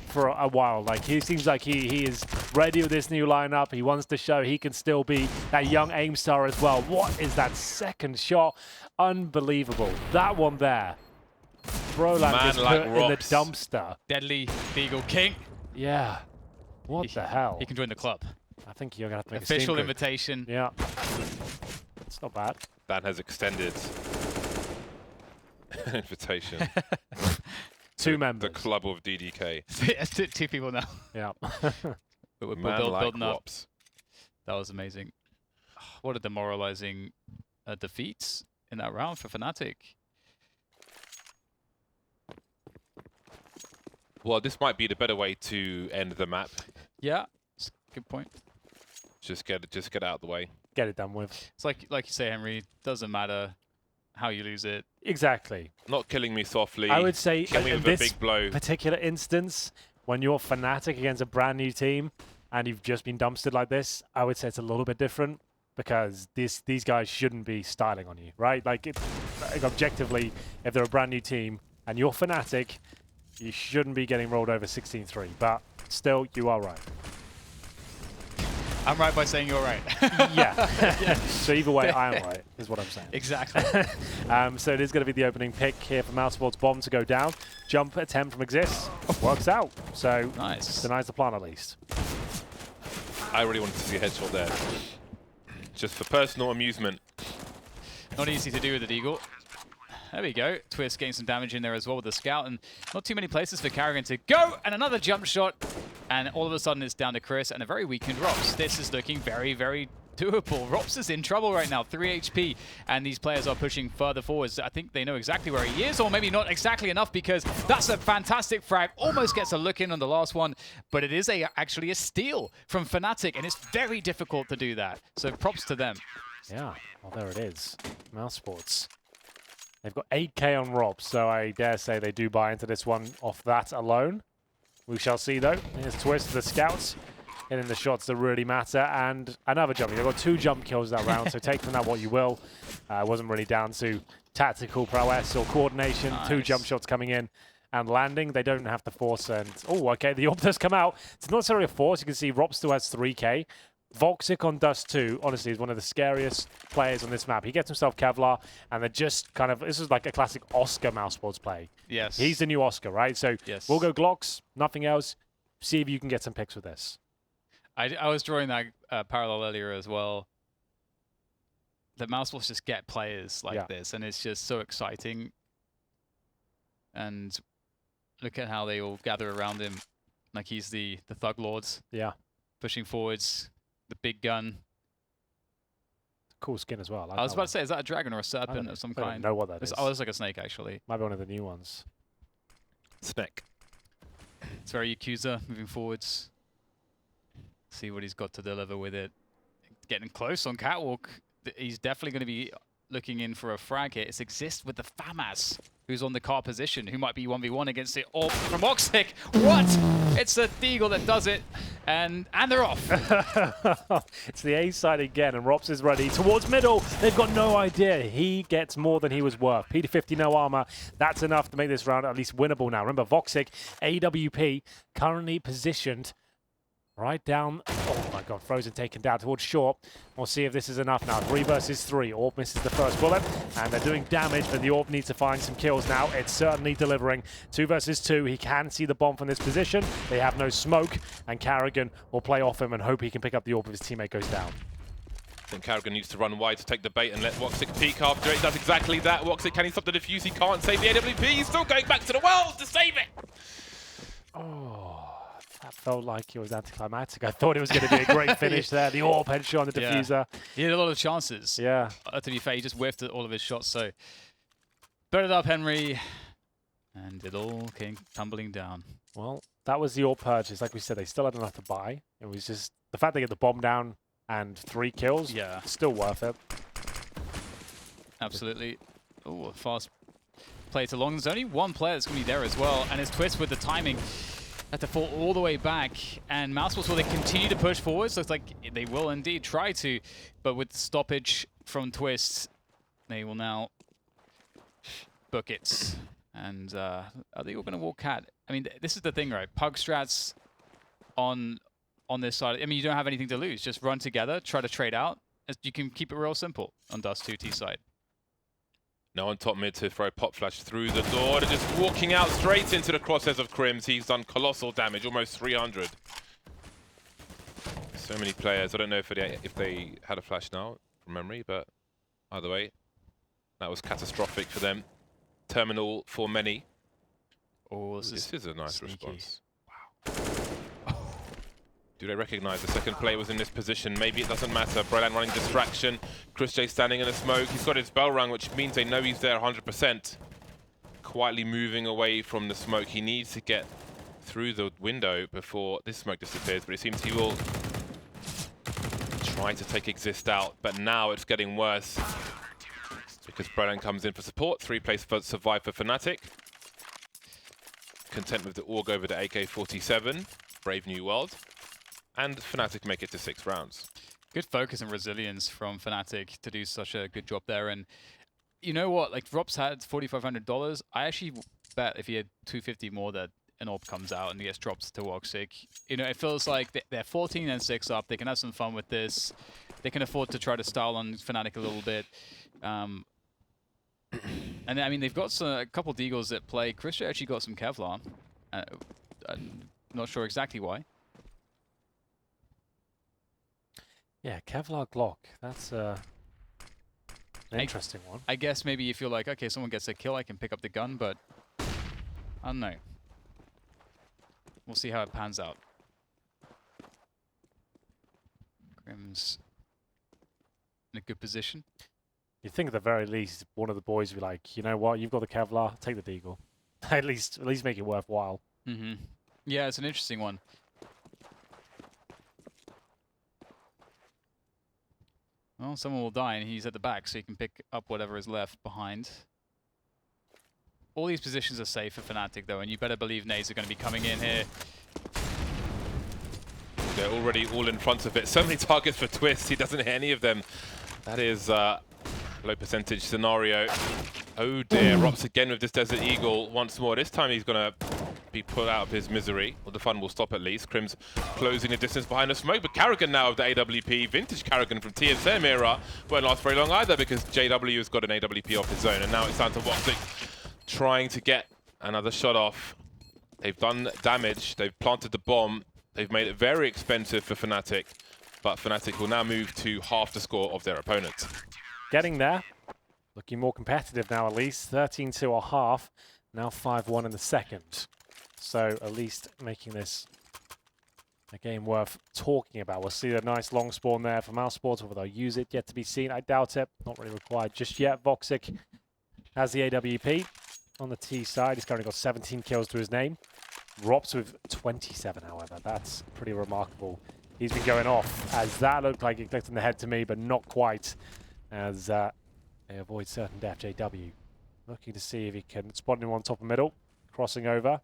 Speaker 1: for a while. Like, he seems like he is ready with this new lineup. He wants to show he can still be that young aim star as well. What is that second shot? Unbelievable. That one there. Broland just
Speaker 3: like
Speaker 1: put in the dumpster.
Speaker 2: Deadly Deagle King.
Speaker 1: Yeah. What the hell?
Speaker 2: He can join the club.
Speaker 1: I think you're going to have to make
Speaker 2: Official
Speaker 1: a
Speaker 2: invitation.
Speaker 1: Yeah. It's not bad.
Speaker 3: Dan has extended an invitation.
Speaker 1: Two members.
Speaker 3: The club of DDK.
Speaker 2: Two people now.
Speaker 1: Yeah.
Speaker 2: But we're building up.
Speaker 3: Rops.
Speaker 2: That was amazing. What a demoralizing defeat in that round for Fnatic.
Speaker 3: Well, this might be the better way to end the map.
Speaker 2: Yeah, it's a good point.
Speaker 3: Just get it out of the way.
Speaker 1: Get it done with.
Speaker 2: It's like you say, Henry, doesn't matter how you lose it.
Speaker 1: Exactly.
Speaker 3: Not killing me softly.
Speaker 1: I would say
Speaker 3: kill me
Speaker 1: in
Speaker 3: with
Speaker 1: this
Speaker 3: a big blow.
Speaker 1: particular instance, when you're Fnatic against a brand new team and you've just been dumpstered like this, I would say it's a little bit different because these guys shouldn't be styling on you, right? Like objectively, if they're a brand new team and you're Fnatic, you shouldn't be getting rolled over 16-3. But still, you are right.
Speaker 2: I'm right by saying you're right.
Speaker 1: Yeah. So either way, I am right, is what I'm saying.
Speaker 2: Exactly.
Speaker 1: So it is going to be the opening pick here for Mousesports. Bomb to go down. Jump attempt from Exist. Works out. So
Speaker 2: Nice.
Speaker 1: denies the plan at least.
Speaker 3: I really wanted to see a headshot there. Just for personal amusement.
Speaker 2: Not easy to do with the Deagle. There we go. Twist getting some damage in there as well with the Scout, and not too many places for Carrigan to go, and another jump shot, and all of a sudden it's down to Chris and a very weakened Rops. This is looking very, very doable. Rops is in trouble right now, 3 HP, and these players are pushing further forwards. I think they know exactly where he is, or maybe not exactly enough, because that's a fantastic frag. Almost gets a look in on the last one, but it is actually a steal from Fnatic, and it's very difficult to do that. So props to them.
Speaker 1: Yeah, well, there it is. Mousesports. They've got 8k on Rob, so I dare say they do buy into this one off that alone. We shall see, though. Here's Twist, the Scouts, hitting the shots that really matter, and another jump. They've got 2 jump kills that round, so take from that what you will. It wasn't really down to tactical prowess or coordination.
Speaker 2: Nice.
Speaker 1: 2 jump shots coming in and landing. They don't have to force, and... Oh, okay, the orb does come out. It's not necessarily a force. You can see Rob still has 3k. Voxic on Dust 2, honestly, is one of the scariest players on this map. He gets himself Kevlar, and they're just kind of... This is like a classic Oscar Mousesports play.
Speaker 2: Yes.
Speaker 1: He's the new Oscar, right? So
Speaker 2: yes.
Speaker 1: We'll go Glocks, nothing else. See if you can get some picks with this.
Speaker 2: I was drawing that parallel earlier as well. The Mousesports just get players like this, and it's just so exciting. And look at how they all gather around him, like he's the Thug Lords.
Speaker 1: Yeah.
Speaker 2: Pushing forwards, the big gun.
Speaker 1: Cool skin as well.
Speaker 2: I was about to say, is that a dragon or a serpent of some kind?
Speaker 1: I don't know what that is.
Speaker 2: Oh, it's like a snake, actually.
Speaker 1: Might be one of the new ones.
Speaker 3: Snake.
Speaker 2: It's very Yakuza, moving forwards. See what he's got to deliver with it. Getting close on Catwalk. He's definitely going to be looking in for a frag here. It's Exist with the FAMAS, who's on the car position, who might be 1v1 against it. Or from Oxic. What? It's a Deagle that does it. And they're off.
Speaker 1: It's the A side again, and Rops is ready towards middle. They've got no idea. He gets more than he was worth. P50, no armor. That's enough to make this round at least winnable now. Remember, Voxic, AWP, currently positioned right down. Oh my god, Frozen taken down towards short. We'll see if this is enough now. 3 versus 3. Orb misses the first bullet, and they're doing damage, but the Orb needs to find some kills now. It's certainly delivering. 2 versus 2. He can see the bomb from this position. They have no smoke, and Carrigan will play off him and hope he can pick up the Orb if his teammate goes down.
Speaker 3: I think Carrigan needs to run wide to take the bait and let Woxic peek after it. He does exactly that. Woxic, can he stop the defuse? He can't save the AWP. He's still going back to the world to save it.
Speaker 1: Oh, That felt like it was anticlimactic. I thought it was going to be a great finish there. The AWP headshot on the
Speaker 2: Yeah.
Speaker 1: diffuser.
Speaker 2: He had a lot of chances.
Speaker 1: Yeah.
Speaker 2: To be fair, he just whiffed at all of his shots. So, burn it up, Henry. And it all came tumbling down.
Speaker 1: Well, that was the AWP purchase. Like we said, they still had enough to buy. It was just the fact they get the bomb down and 3 kills.
Speaker 2: Yeah.
Speaker 1: Still worth it.
Speaker 2: Absolutely. Oh, fast play to long. There's only one player that's going to be there as well. And it's Twist with the timing. Had to fall all the way back. And Mousesports, will they continue to push forwards? Looks like they will indeed try to. But with the stoppage from Twist, they will now book it. And are they all going to walk cat? I mean, this is the thing, right? Pug strats on this side. I mean, you don't have anything to lose. Just run together, try to trade out. You can keep it real simple on Dust 2T side.
Speaker 3: Now on top mid to throw pop flash through the door, and just walking out straight into the crosshairs of Crims. He's done colossal damage, almost 300. So many players. I don't know if they had a flash now from memory, but either way, that was catastrophic for them. Terminal for many.
Speaker 2: Oh,
Speaker 3: This is a nice
Speaker 2: sneaky.
Speaker 3: response. Wow. Do they recognize the second player was in this position? Maybe it doesn't matter. Brelan running distraction. Chris J standing in the smoke. He's got his bell rung, which means they know he's there 100%. Quietly moving away from the smoke. He needs to get through the window before this smoke disappears, but it seems he will try to take Exist out. But now it's getting worse because Brelan comes in for support. 3 plays for survive for Fnatic. Content with the AUG over to AK-47. Brave New World. And Fnatic make it to 6 rounds.
Speaker 2: Good focus and resilience from Fnatic to do such a good job there. And you know what? Like, Rob's had $4,500. I actually bet if he had $250 more that an AWP comes out and he gets dropped to Woxic. You know, it feels like they're 14 and 6 up. They can have some fun with this. They can afford to try to style on Fnatic a little bit. And I mean, they've got a couple of Deagles that play. Chris actually got some Kevlar. I'm not sure exactly why.
Speaker 1: Yeah, Kevlar Glock. That's an interesting one.
Speaker 2: I guess maybe if you're like, okay, someone gets a kill, I can pick up the gun, but I don't know. We'll see how it pans out. Grim's in a good position.
Speaker 1: You'd think at the very least one of the boys would be like, you know what, you've got the Kevlar, take the Deagle. at least make it worthwhile.
Speaker 2: Mm-hmm. Yeah, it's an interesting one. Well, someone will die and he's at the back, so you can pick up whatever is left behind. All these positions are safe for Fnatic though, and you better believe nades are going to be coming in here.
Speaker 3: They're already all in front of it. So many targets for Twist. He doesn't hit any of them. That is low percentage scenario. Oh dear, Rops again with this Desert Eagle once more. This time he's going to be put out of his misery. Well, the fun will stop at least. Crims closing the distance behind the smoke, but Karrigan now of the AWP. Vintage Karrigan from TSM era won't last very long either because JW has got an AWP off his own, and now it's down to Woxic trying to get another shot off. They've done damage. They've planted the bomb. They've made it very expensive for Fnatic, but Fnatic will now move to half the score of their opponents.
Speaker 1: Getting there. Looking more competitive now, at least. 13-2 or half. Now 5-1 in the second. So at least making this a game worth talking about. We'll see a nice long spawn there for Mousesports. Whether they'll use it, yet to be seen. I doubt it. Not really required just yet. Woxic has the AWP on the T side. He's currently got 17 kills to his name. Rops with 27, however. That's pretty remarkable. He's been going off as that looked like it clicked in the head to me, but not quite, as they avoid certain death. JW looking to see if he can spot him on top of middle, crossing over.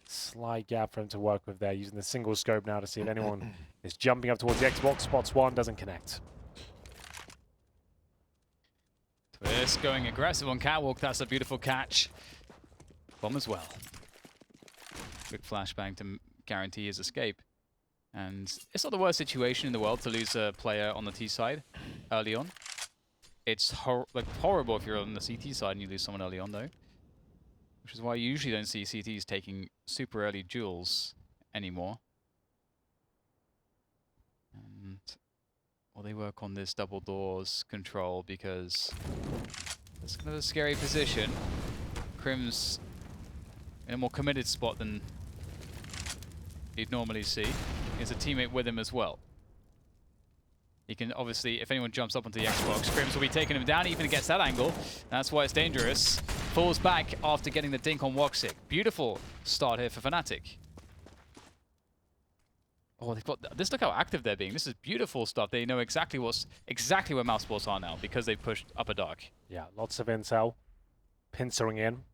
Speaker 1: Slight gap for him to work with there, using the single scope now to see if anyone is jumping up towards the Xbox. Spots one, doesn't connect.
Speaker 2: Twist going aggressive on Catwalk. That's a beautiful catch. Bomb as well. Quick flashbang to guarantee his escape. And it's not the worst situation in the world to lose a player on the T side early on. It's horrible if you're on the CT side and you lose someone early on, though. Which is why you usually don't see CTs taking super early duels anymore. And well, they work on this double doors control because it's kind of a scary position. Crim's in a more committed spot than you'd normally see, is a teammate with him as well. He can obviously, if anyone jumps up onto the Xbox, Crims will be taking him down even against that angle. That's why it's dangerous. Falls back after getting the dink on Woxic. Beautiful start here for Fnatic. Oh, they've got this. Look how active they're being. This is beautiful stuff. They know exactly where Mousesports are now because they've pushed upper dark.
Speaker 1: Yeah, lots of intel. Pincering in.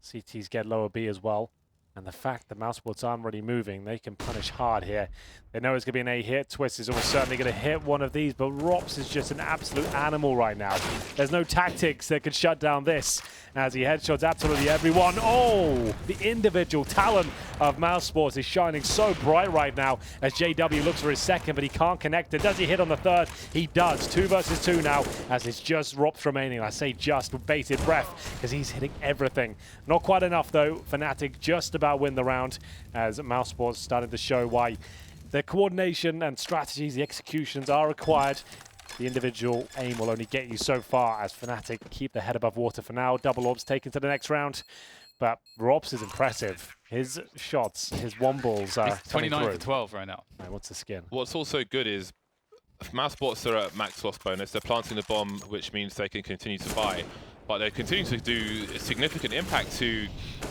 Speaker 1: CTs get lower B as well. And the fact that Mousesports aren't really moving, they can punish hard here. They know it's going to be an A hit. Twist is almost certainly going to hit one of these, but Rops is just an absolute animal right now. There's no tactics that can shut down this as he headshots absolutely everyone. Oh, the individual talent of Mousesports is shining so bright right now as JW looks for his second, but he can't connect it. Does he hit on the third? He does. 2 versus 2 now as it's just Rops remaining. I say just with bated breath because he's hitting everything. Not quite enough though. Fnatic just about win the round as Mousesports started to show why the coordination and strategies, the executions are required. The individual aim will only get you so far as Fnatic keep their head above water for now. Double orbs taken to the next round, but Rops is impressive. His shots, his one-balls are
Speaker 2: 29 for 12 right now.
Speaker 1: Right, what's the skin?
Speaker 3: What's also good is Mousesports are at max loss bonus. They're planting the bomb, which means they can continue to buy. But they're continuing to do a significant impact to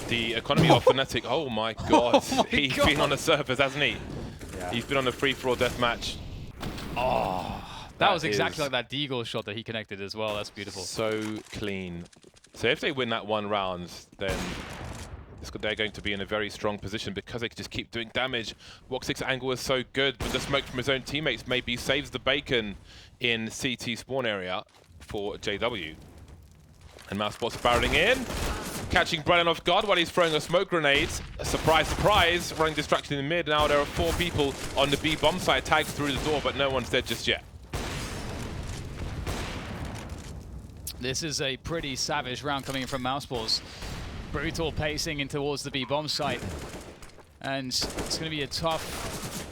Speaker 3: the economy of Fnatic. Oh my god, he's been on the surface, hasn't he?
Speaker 1: Yeah.
Speaker 3: He's been on a free-for-all deathmatch.
Speaker 2: Oh, that was exactly like that Deagle shot that he connected as well. That's beautiful.
Speaker 3: So clean. So if they win that one round, then they're going to be in a very strong position because they can just keep doing damage. Woxic's angle is so good, but the smoke from his own teammates maybe saves the bacon in CT spawn area for JW. And Mousesports barreling in, catching Brennan off guard while he's throwing a smoke grenade. Surprise, surprise, running distraction in the mid. Now there are 4 people on the B bomb site tagged through the door, but no one's dead just yet.
Speaker 2: This is a pretty savage round coming in from Mousesports. Brutal pacing in towards the B bomb site. And it's going to be a tough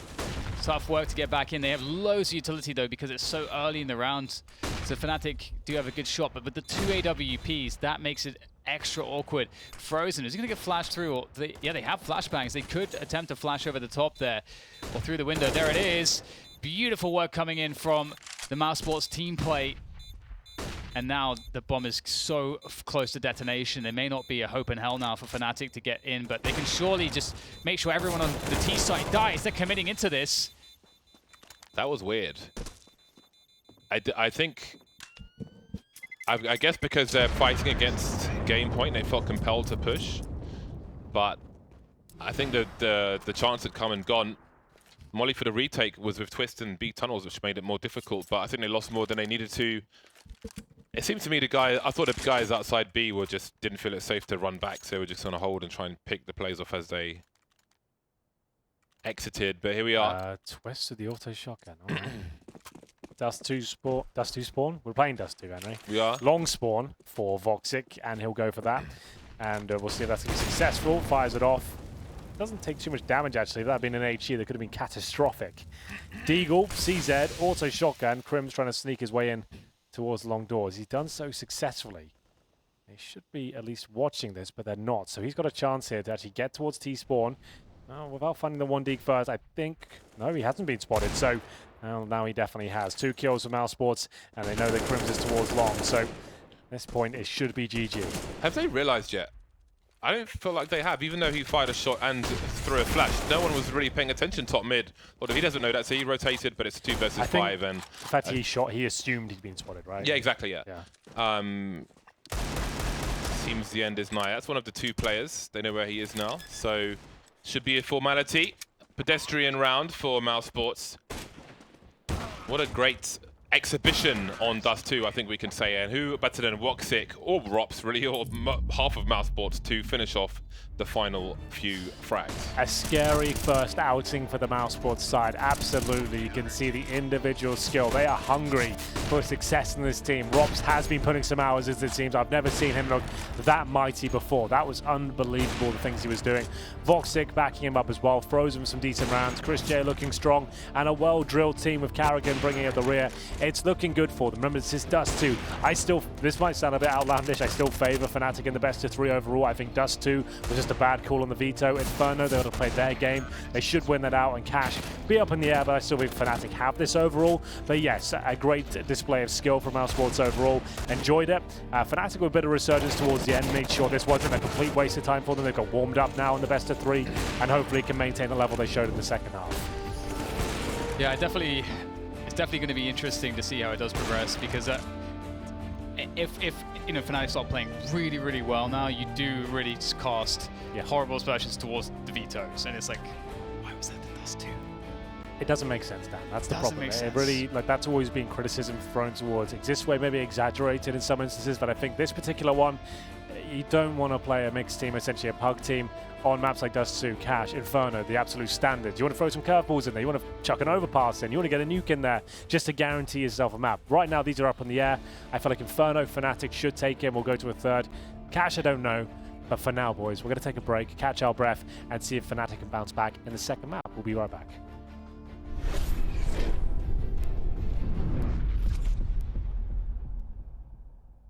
Speaker 2: work to get back in. They have loads of utility though because it's so early in the round. So Fnatic do have a good shot, but with the 2 AWPs, that makes it extra awkward. Frozen, is he going to get flashed through? Or yeah, they have flashbangs. They could attempt to flash over the top there or through the window. There it is. Beautiful work coming in from the Mousesports team play. And now the bomb is so close to detonation. There may not be a hope in hell now for Fnatic to get in, but they can surely just make sure everyone on the T site dies. They're committing into this.
Speaker 3: That was weird. I think, I guess because they're fighting against game point, they felt compelled to push. But I think the chance had come and gone. Molly for the retake was with Twist and B tunnels, which made it more difficult. But I think they lost more than they needed to. It seemed to me I thought the guys outside B didn't feel it safe to run back, so they were just going to hold and try and pick the plays off as they exited. But here we are.
Speaker 1: Twist with the auto shotgun. All right. Dust 2 spawn. We're playing Dust 2, Henry.
Speaker 3: We are.
Speaker 1: Long spawn for Woxic, and he'll go for that. And we'll see if that's going to be successful. Fires it off. Doesn't take too much damage, actually. If that had been an HE, that could have been catastrophic. Deagle, CZ, auto shotgun. Crim's trying to sneak his way in towards the long doors. He's done so successfully. They should be at least watching this, but they're not. So he's got a chance here to actually get towards T-spawn. Without finding the 1 deke first, I think... No, he hasn't been spotted, so... Well, now he definitely has. 2 kills for Mousesports, and they know that Crims is towards long, so... At this point, it should be GG.
Speaker 3: Have they realized yet? I don't feel like they have, even though he fired a shot and threw a flash. No one was really paying attention top mid. Well, if he doesn't know that, so he rotated, but it's 2 versus 5, and...
Speaker 1: The fact he shot, he assumed he'd been spotted, right?
Speaker 3: Yeah, exactly, yeah. Seems the end is nigh. That's one of the 2 players. They know where he is now, so... Should be a formality. Pedestrian round for Mousesports. What a great exhibition on Dust 2, I think we can say. And who better than Woxic or Rops, really, or half of Mousesports to finish off the final few frags.
Speaker 1: A scary first outing for the Mousesports side. Absolutely, you can see the individual skill. They are hungry for success in this team. Rops has been putting some hours into the teams. I've never seen him look that mighty before. That was unbelievable, the things he was doing. Woxic backing him up as well. Throws him some decent rounds. Chris J looking strong. And a well-drilled team with Carrigan bringing up the rear it's looking good for them. Remember, this is Dust 2. This might sound a bit outlandish, I still favor Fnatic in the best of 3 overall. I think Dust 2 was just a bad call on the veto. Inferno, they would have played their game. They should win that out, and Cash be up in the air, but I still think Fnatic have this overall. But yes, a great display of skill from Mousesports overall. Enjoyed it. Fnatic with a bit of resurgence towards the end, made sure this wasn't a complete waste of time for them. They've got warmed up now in the best of 3, and hopefully can maintain the level they showed in the second half.
Speaker 2: Yeah, it's definitely going to be interesting to see how it does progress, because if Fnatic start playing really, really well now, you do really just cast horrible aspersions towards the vetoes, and it's like, why was that the Dust 2?
Speaker 1: It doesn't make sense, Dan. That's the problem.
Speaker 2: Make
Speaker 1: It
Speaker 2: sense.
Speaker 1: really, that's always been criticism thrown towards. This way, maybe exaggerated in some instances, but I think this particular one, you don't want to play a mixed team, essentially a pug team, on maps like Dust 2, Cash, Inferno, the absolute standards. You want to throw some curveballs in there. You want to chuck an overpass in. You want to get a nuke in there just to guarantee yourself a map. Right now, these are up in the air. I feel like Inferno, Fnatic should take him. We'll go to a third. Cash, I don't know. But for now, boys, we're going to take a break, catch our breath, and see if Fnatic can bounce back in the second map. We'll be right back.